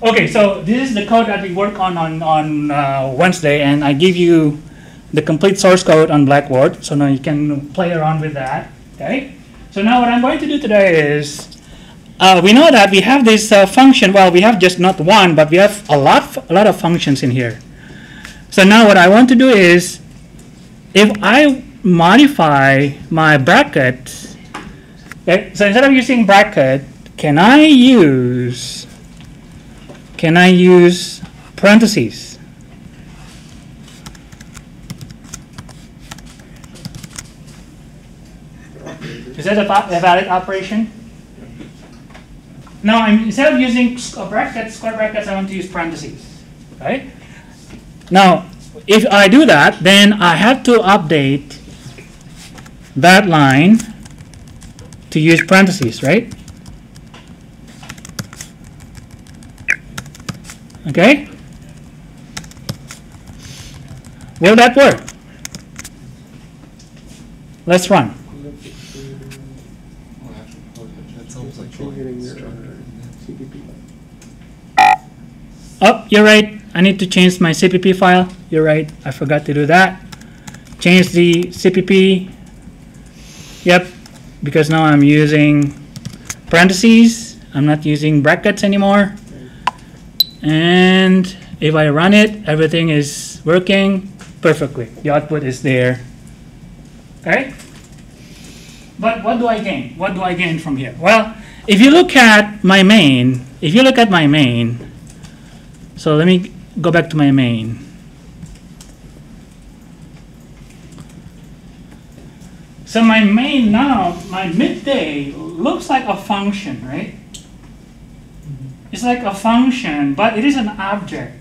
Okay, so this is the code that we work on Wednesday, and I give you the complete source code on Blackboard, so now you can play around with that. Okay. So now what I'm going to do today is, we know that we have this function. Well, we have just not one, but we have a lot of functions in here. So now what I want to do is, if I modify my bracket, okay, so instead of using bracket, can I use parentheses? Is that a valid operation? Now, instead of using square brackets, I want to use parentheses, right? Now, if I do that, then I have to update that line to use parentheses, right? Okay? Will that work? Let's run. Oh, you're right. I need to change my CPP file. You're right. I forgot to do that. Change the CPP. Yep. Because now I'm using parentheses. I'm not using brackets anymore. And if I run it, everything is working perfectly. The output is there. Okay? But what do I gain? What do I gain from here? Well, if you look at my main, so let me go back to my main. So my main now, my midday looks like a function, right? It's like a function, but it is an object.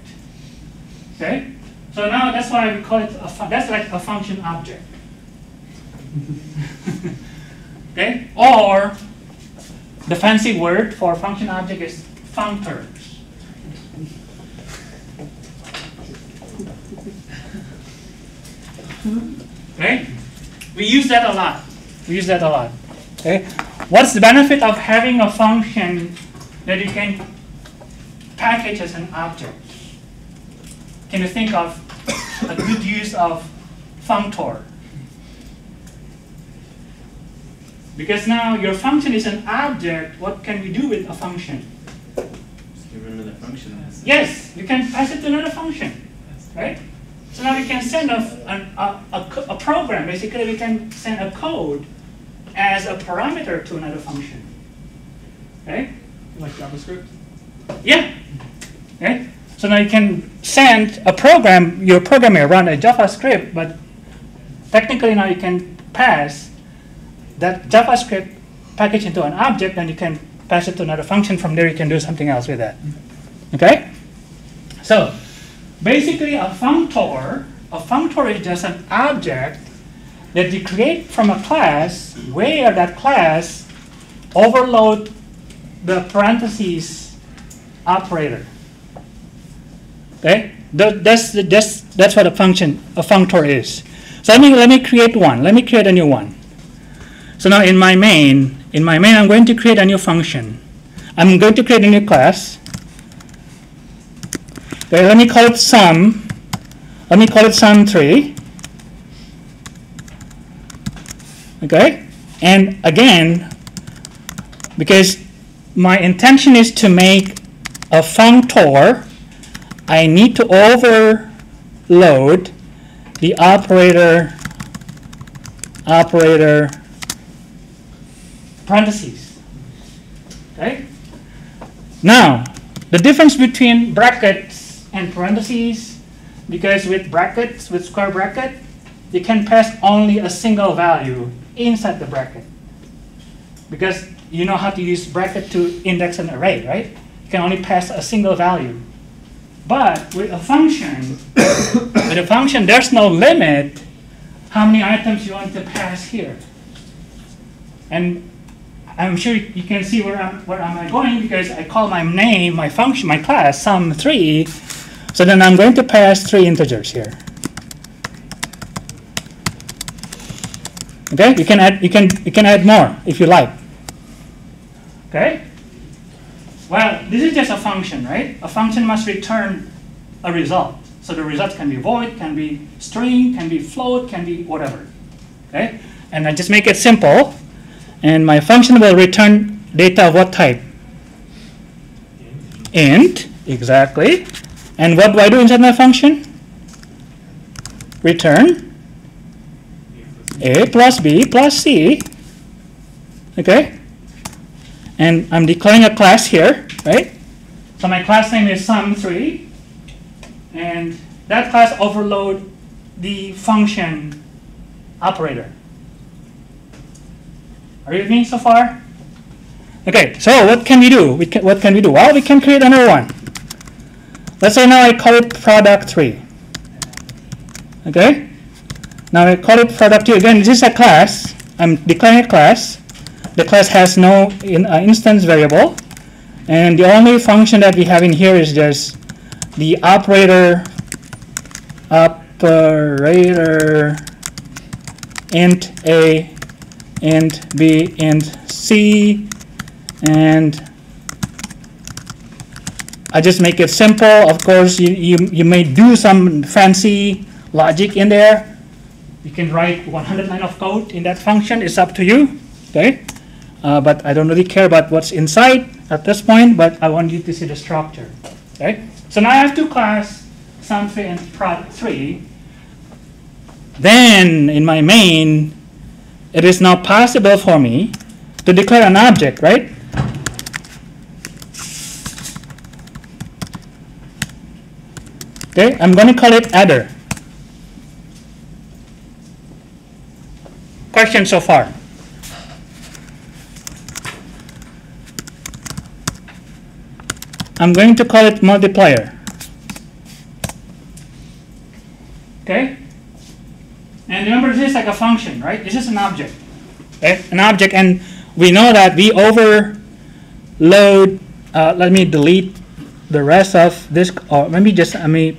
Okay? So now that's why we call it that's like a function object. Okay? Or the fancy word for function object is functors. Okay? We use that a lot. Okay? What's the benefit of having a function that you can package as an object? Can you think of a good use of functor? Because now your function is an object, what can we do with a function? Just give it another function. Yes, you can pass it to another function, right? So now we can send a program. Basically, we can send a code as a parameter to another function. Okay? Like JavaScript? Yeah. Okay? So now you can send a program. Your program may run a JavaScript, but technically now you can pass that JavaScript package into an object, and you can pass it to another function. From there, you can do something else with that. Okay? So basically, a functor is just an object that you create from a class where that class overload the parentheses operator. Okay? That's what a functor is. So let me create one. Let me create a new one. So now in my main, I'm going to create a new function. I'm going to create a new class. Okay, let me call it sum. Let me call it sum3. Okay? And again, because my intention is to make a functor, I need to overload the operator parentheses. Okay? Now, the difference between brackets and parentheses, because with brackets, with square bracket, you can pass only a single value inside the bracket. Because you know how to use bracket to index an array, right? You can only pass a single value. But with a function, there's no limit how many items you want to pass here. And I'm sure you can see where am I going, because I call my name, my function, my class, sum3. So then I'm going to pass 3 integers here. Okay, you can add more if you like. Okay. Well, this is just a function, right? A function must return a result. So the result can be void, can be string, can be float, can be whatever. Okay? And I just make it simple. And my function will return data of what type? Int, exactly. And what do I do inside my function? Return a plus b plus c. Okay? And I'm declaring a class here, right? So my class name is sum3. And that class overload the function operator. Are you with me so far? Okay, so what can we do? What can we do? Well, we can create another one. Let's say now I call it product3. Okay? Now I call it product2. Again, this is a class. I'm declaring a class. The class has no instance variable. And the only function that we have in here is just the operator int a, int b, int c, and I just make it simple. Of course, you may do some fancy logic in there. You can write 100 lines of code in that function. It's up to you. Okay, but I don't really care about what's inside at this point. But I want you to see the structure. Okay, so now I have two classes, sum3 and prod3. Then in my main, it is now possible for me to declare an object, right? Okay, I'm going to call it adder. Question so far? I'm going to call it multiplier. Okay? And remember, this is like a function, right? This is an object. Okay? An object, and we know that we overload. Let me delete the rest of this, or let me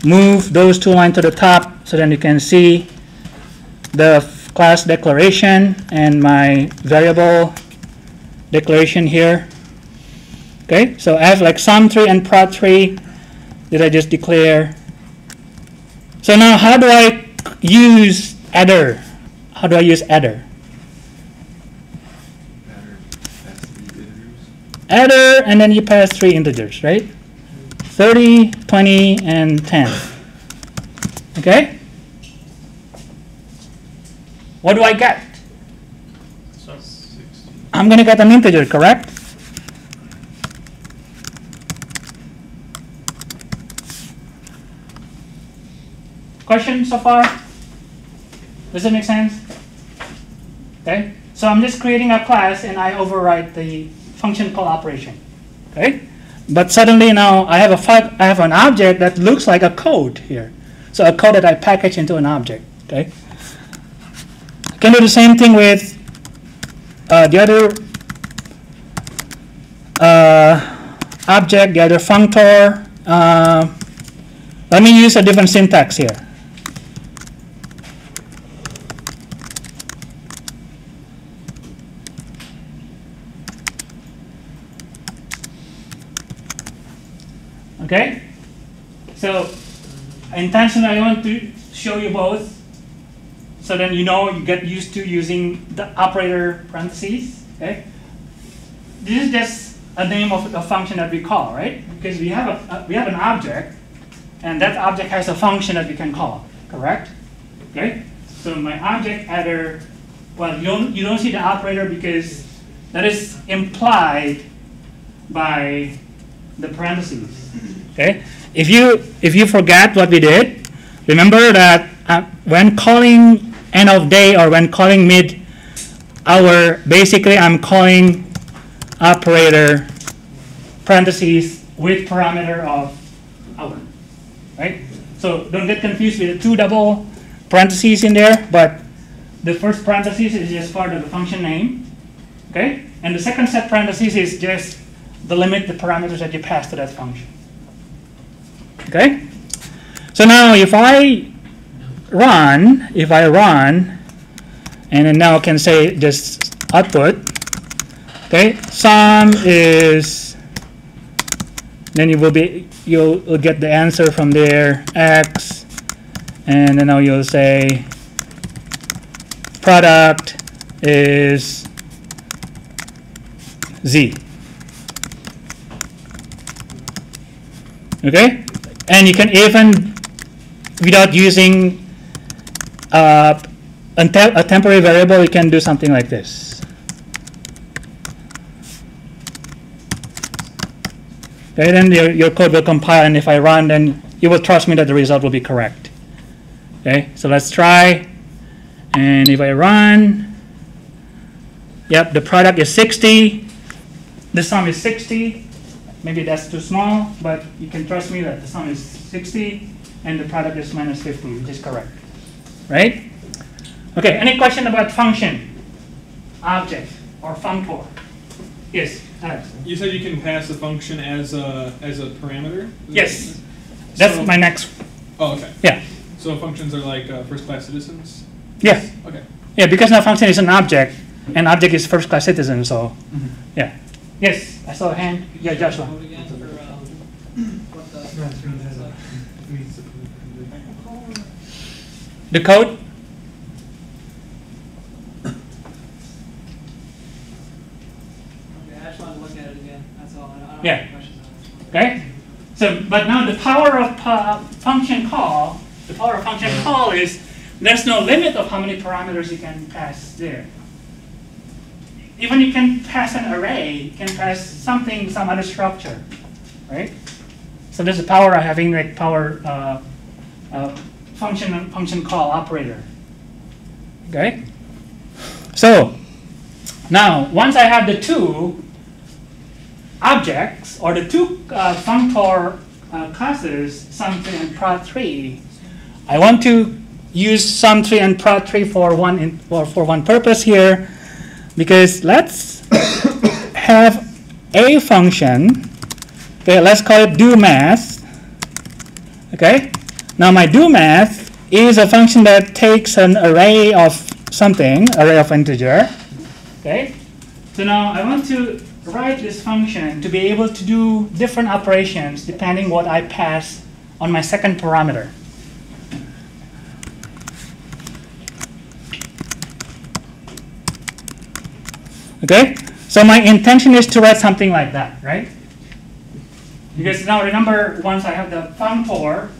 move those two lines to the top so then you can see the class declaration and my variable declaration here. Okay, so I have like sum3 and prod3 that I just declare. So now how do I use adder? How do I use adder? Adder, and then you pass 3 integers, right? 30, 20, and 10. Okay? What do I get? I'm going to get an integer, correct? Question so far? Does it make sense? Okay? So I'm just creating a class and I override the function call operation. Okay? But suddenly now I have an object that looks like a code here. So a code that I package into an object. Okay? I can do the same thing with the other object, the other functor. Let me use a different syntax here. Okay, so intentionally I want to show you both, so then you get used to using the operator parentheses. Okay, this is just a name of a function that we call, right? Because we have an object, and that object has a function that we can call. Correct? Okay, so my object adder. Well, you don't see the operator because that is implied by the parentheses. Okay. If you forget what we did, remember that when calling end of day or when calling mid hour, basically I'm calling operator parentheses with parameter of hour. Right? So don't get confused with the two double parentheses in there, but the first parentheses is just part of the function name. Okay? And the second set parentheses is just the limit, the parameters that you pass to that function. Okay? So now if I run, and then now I can say just output, Okay, sum is, then you'll get the answer from there, x, and then now you'll say product is z. Okay, and you can even, without using a temporary variable, you can do something like this. Okay, then your code will compile, and if I run, then you will trust me that the result will be correct. Okay, so let's try. And if I run, yep, the product is 60. The sum is 60. Maybe that's too small, but you can trust me that the sum is 60 and the product is minus 50, which is correct. Right? Okay, any question about function, object, or functor? Yes, Alex. You said you can pass a function as a parameter? Yes. That's my next. Oh, okay. Yeah. So functions are like first-class citizens? Yeah. Okay. Yeah, because now function is an object, and object is first-class citizen, so yeah. Yes, I saw a hand. Yeah, Joshua. The code? Okay, I just wanted to look at it again. That's all. I don't Yeah. have any questions on it. Okay. So, but now the power of function call, is there's no limit of how many parameters you can pass there. Even you can pass an array, you can pass something, some other structure, right? So there's the power of having like function call operator. Okay. So now once I have the two objects or the two functor classes, sum3 and prod3, I want to use sum3 and prod3 for one purpose here. Because let's have a function, okay, let's call it doMath, okay? Now my doMath is a function that takes an array of something, array of integer, okay? So now I want to write this function to be able to do different operations depending what I pass on my second parameter. Okay, so my intention is to write something like that, right? Because now remember, once I have the functor,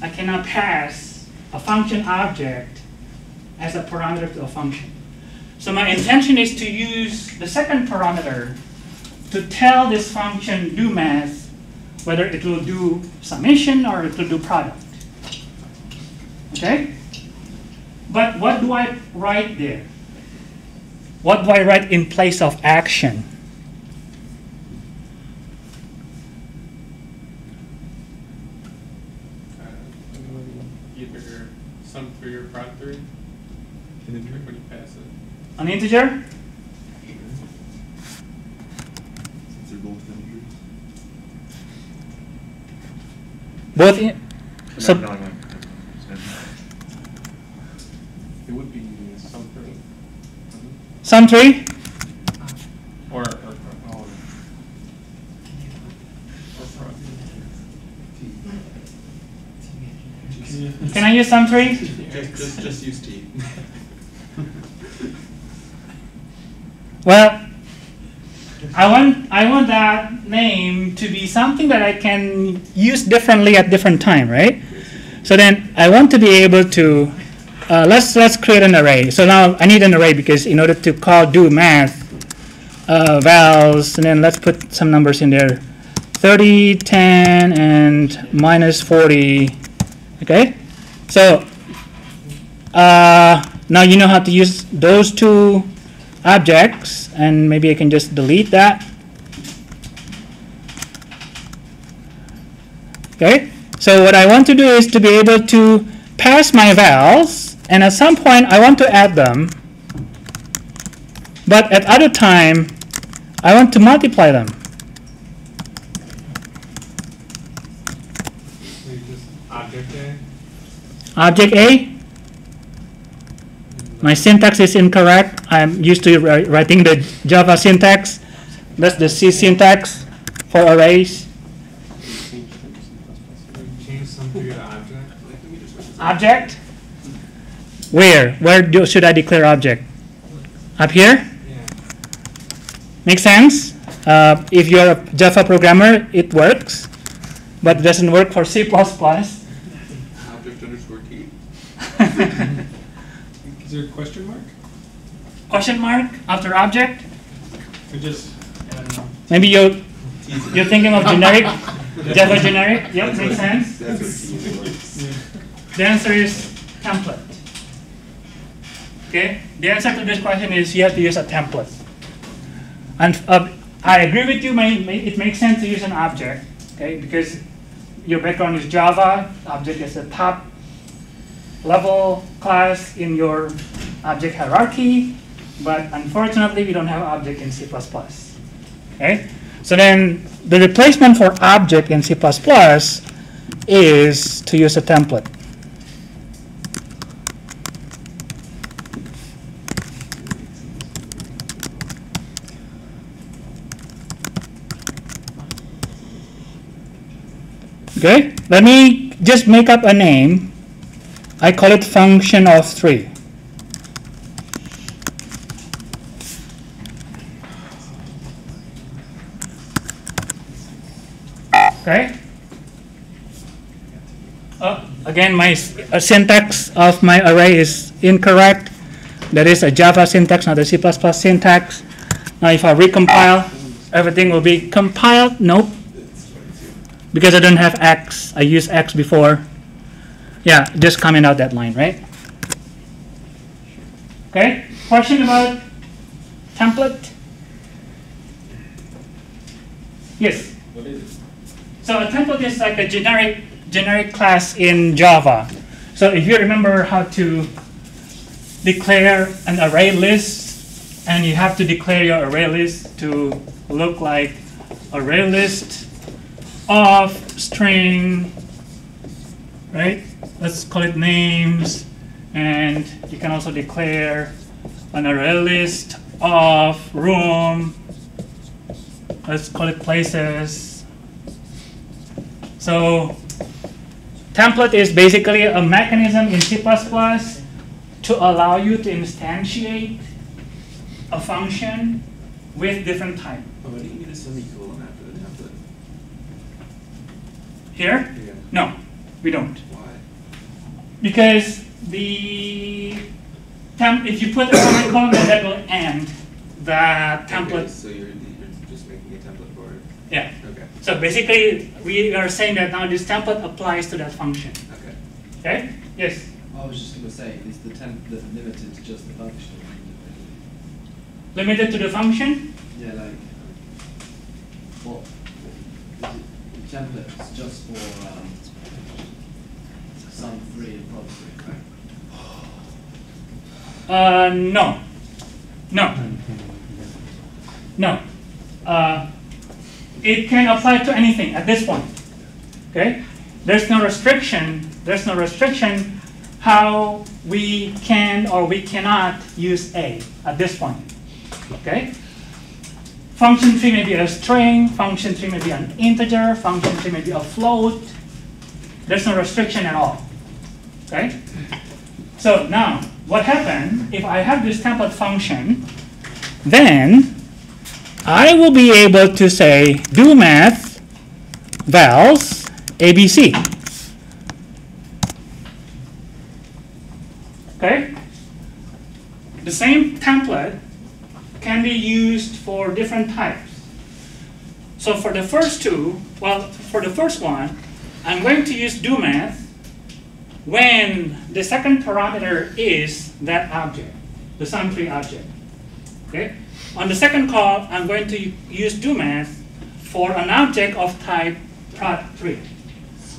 I cannot pass a function object as a parameter to a function. So my intention is to use the second parameter to tell this function doMath whether it will do summation or it will do product. Okay? But what do I write there? What do I write in place of action? Either sum3 or prod3 when you pass it. An integer? Since they're both integers. Both in, so No, it would be sum3. sum3? Or Can I use sum3? Just use T. Well, I want that name to be something that I can use differently at different time, right? So then I want to be able to let's create an array. So now I need an array because in order to call doMath vals, and then let's put some numbers in there: 30, 10, and minus 40. Okay, so now you know how to use those two objects, and maybe I can just delete that. Okay, so what I want to do is to be able to pass my vals, and at some point I want to add them, but at other time I want to multiply them. object A. Object A. My syntax is incorrect. I'm used to writing the Java syntax. That's the C syntax for arrays. Change something to object. Object. Where? Should I declare object? Up here? Yeah. Makes sense? If you're a Java programmer, it works, but it doesn't work for C++. Object underscore T. Is there a question mark? Question mark after object? Or just, I don't know. Maybe you're thinking of generic, Java generic? Yep, makes sense. That's what T works. The answer is template. Okay, the answer to this question is you have to use a template. And I agree with you, it makes sense to use an object, okay, because your background is Java, object is the top level class in your object hierarchy, but unfortunately we don't have object in C++. Okay, so then the replacement for object in C++ is to use a template. Okay, let me just make up a name. I call it function of 3. Okay. Again, my syntax of my array is incorrect. That is a Java syntax, not a C++ syntax. Now if I recompile, everything will be compiled. Nope. Because I don't have X, I used X before. Yeah, just comment out that line, right? Okay, question about template? Yes? What is it? So a template is like a generic class in Java. So if you remember how to declare an array list, and you have to declare your array list to look like array list of string, right? Let's call it names, and you can also declare an array list of room. Let's call it places. So template is basically a mechanism in C++ to allow you to instantiate a function with different type. Oh, why do you need a semicolon after the template? Here? Yeah. No, we don't. Why? Because if you put a semicolon, then that will end the template. Okay, so you're just making a template for it. Yeah. Okay. So basically, we are saying that now this template applies to that function. Okay. Okay? Yes? I was just going to say, is the template limited to just the function? Limited to the function? Yeah, like, what? Is it, the template's just for sum 3 and prod 3, right? No. No. No. It can apply to anything at this point. Okay? There's no restriction. There's no restriction how we can or we cannot use A at this point. Okay? Function 3 may be a string, function 3 may be an integer, function 3 may be a float. There's no restriction at all. Okay? So now, what happens if I have this template function, then I will be able to say do math vals ABC. Okay? The same template can be used for different types. So for the first two, well, for the first one, I'm going to use do math when the second parameter is that object, the sum3 object. Okay? On the second call, I'm going to use do math for an object of type prod3.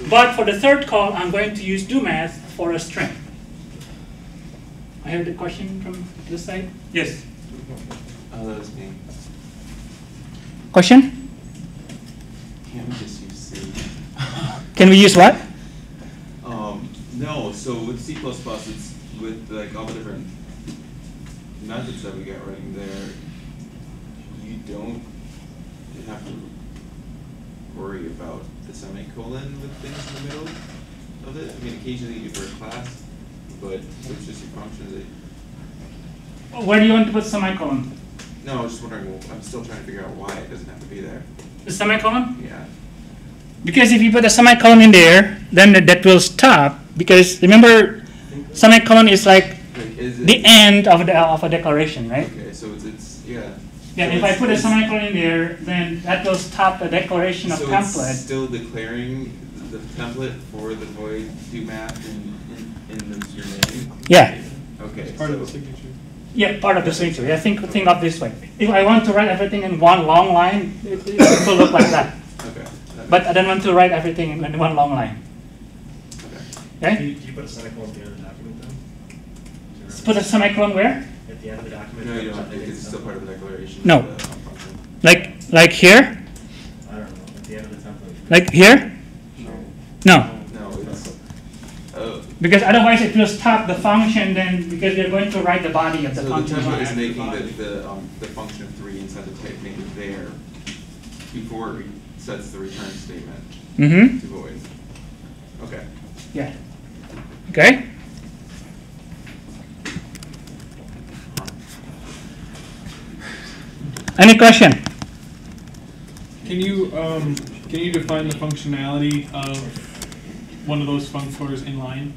But for the third call, I'm going to use do math for a string. I heard the question from this side. Yes. Oh, that was me. Question? Can't we just use C? Can we use what? No, so with C++, it's with like all the different methods that we get running there, you don't have to worry about the semicolon with things in the middle of it. I mean, occasionally you do for a class, but it's just your functions. Where do you want to put semicolon? No, I was just wondering. I'm still trying to figure out why it doesn't have to be there. The semicolon? Yeah. Because if you put a semicolon in there, then that will stop. Because remember, semicolon is like Is it, the end of a declaration, right? Okay, so it's yeah. Yeah, So if I it's- put a it's- semicolon in there, then that will stop the declaration of so template. it's still declaring the template for the void do math in your name. Yeah. Okay. Part of the so- signature. Yeah, part of the signature. Yeah, think of this way. If I want to write everything in one long line, it will look like that. Okay. But I don't want to write everything in one long line. Okay. Okay? Do you put a semicolon at the end of the document then? Let's put a semicolon where? At the end of the document? No, you don't, something because it's still part of the declaration. No. Of the function. Like here? I don't know, at the end of the template. Like here? No. No, it's. Oh. Because otherwise it will stop the function then, because we're going to write the body of the So the function. template is After making body. the function of 3 inside the type name there before it sets the return statement Mm-hmm. to void. Okay. Yeah. Okay? Any question? Can you define the functionality of one of those functors in line?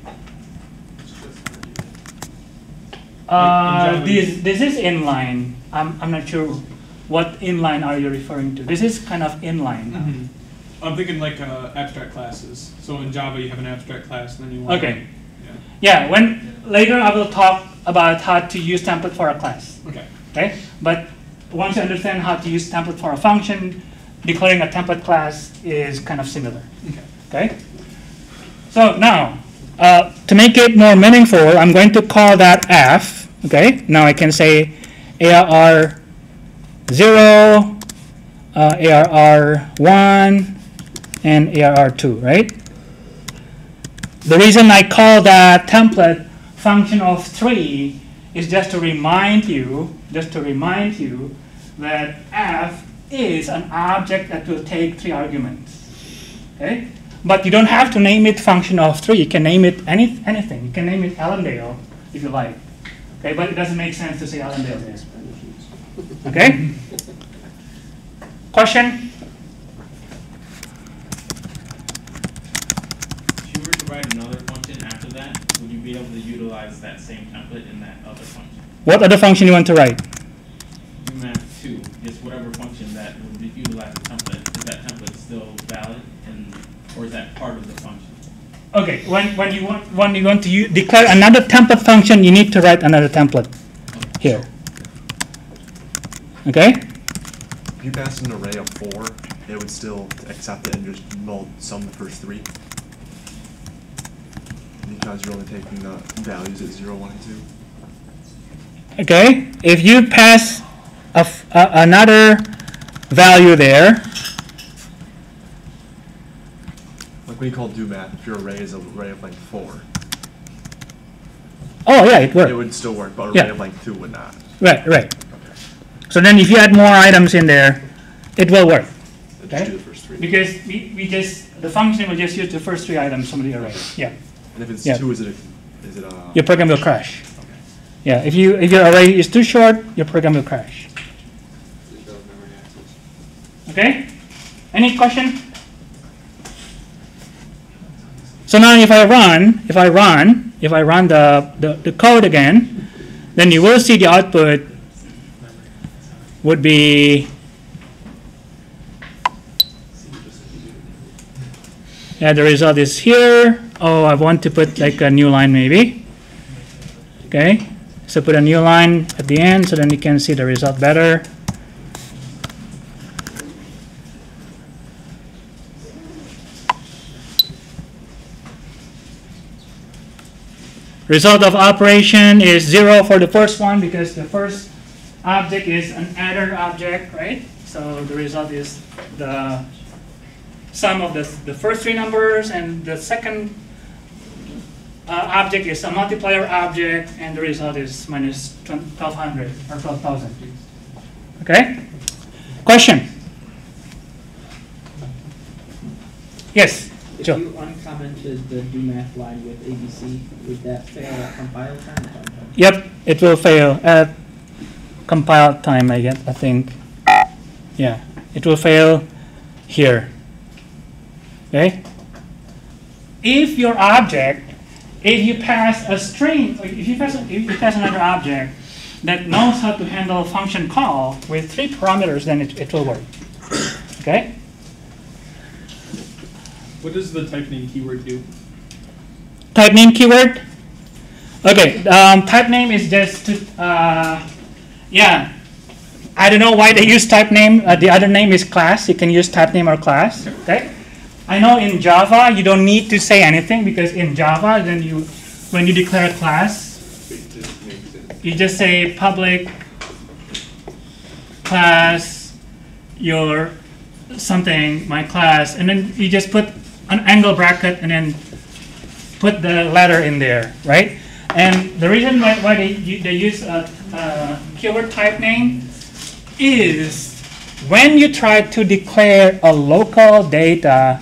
Java, This is inline. I'm not sure what inline are you referring to. This is kind of inline. I'm thinking like abstract classes. So in Java you have an abstract class, and then you want. Okay. Yeah. Yeah, when later I will talk about how to use template for a class. Okay. Okay? But once you understand how to use template for a function, declaring a template class is kind of similar. Okay. Okay? So now, to make it more meaningful, I'm going to call that f. Okay? Now I can say ARR 0, ARR 1, and ARR 2, right? The reason I call that template function of 3 is just to remind you that f is an object that will take 3 arguments. Okay? But you don't have to name it function of 3. You can name it anything. You can name it Allendale if you like. Okay? But it doesn't make sense to say Allendale there. Okay? Question? If you were to write another function after that, would you be able to utilize that same template in that other function? What other function you want to write? UMath2, just whatever function that would utilize the template, is that template still valid, or is that part of the function? Okay, when you want to declare another template function, you need to write another template here. Okay? If you pass an array of 4, it would still accept it and just null sum the first 3. Because you're only taking the values at 0, 1, and 2. Okay, if you pass another value there, Like when you call do math, if your array is an array of length 4, oh yeah, it it works. would still work, but array Yeah. of length 2 would not. Right, right. Okay. So then if you add more items in there, it will work. Then Okay. just do the first 3. Because the function will just use the first 3 items from the array. Yeah, And if it's Yeah. 2, is it a your program will crash. okay. Yeah, if your array is too short, your program will crash. It does memory access. Okay? Any question? So now if I run the code again, then you will see the output would be, yeah, the result is here. Oh, I want to put like a new line maybe. Okay, so put a new line at the end so then you can see the result better. Result of operation is 0 for the first one because the first object is an adder object, right? So the result is the sum of the first 3 numbers, and the second object is a multiplier object, and the result is minus 1200 or 12,000. Okay? Question? Yes, If Joe. you uncommented the do math line with ABC, would that fail at compile time or runtime? Yep, it will fail at compile time, I think. Yeah, it will fail here. Okay? If your object, if you pass a string, or if you pass another object that knows how to handle a function call with 3 parameters, then it will work. Okay? What does the type name keyword do? Type name keyword? Okay, type name is just to, yeah. I don't know why they use type name. The other name is class. You can use type name or class. Okay. I know in Java you don't need to say anything because in Java then when you declare a class, you just say public class your something my class, and then you just put an angle bracket and then put the letter in there, right? And the reason why they use a keyword type name is when you try to declare a local data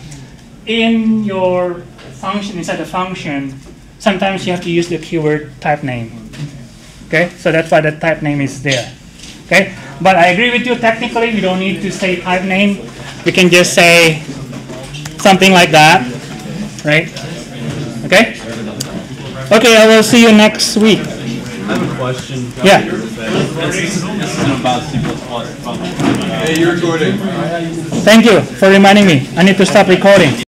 in your function, inside the function, sometimes you have to use the keyword type name. Okay, so that's why the type name is there. Okay, but I agree with you, technically we don't need to say type name. We can just say something like that, right? Okay? Okay, I will see you next week. I have a question. Yeah. This isn't about C++. Hey, you're recording. Thank you for reminding me. I need to stop recording.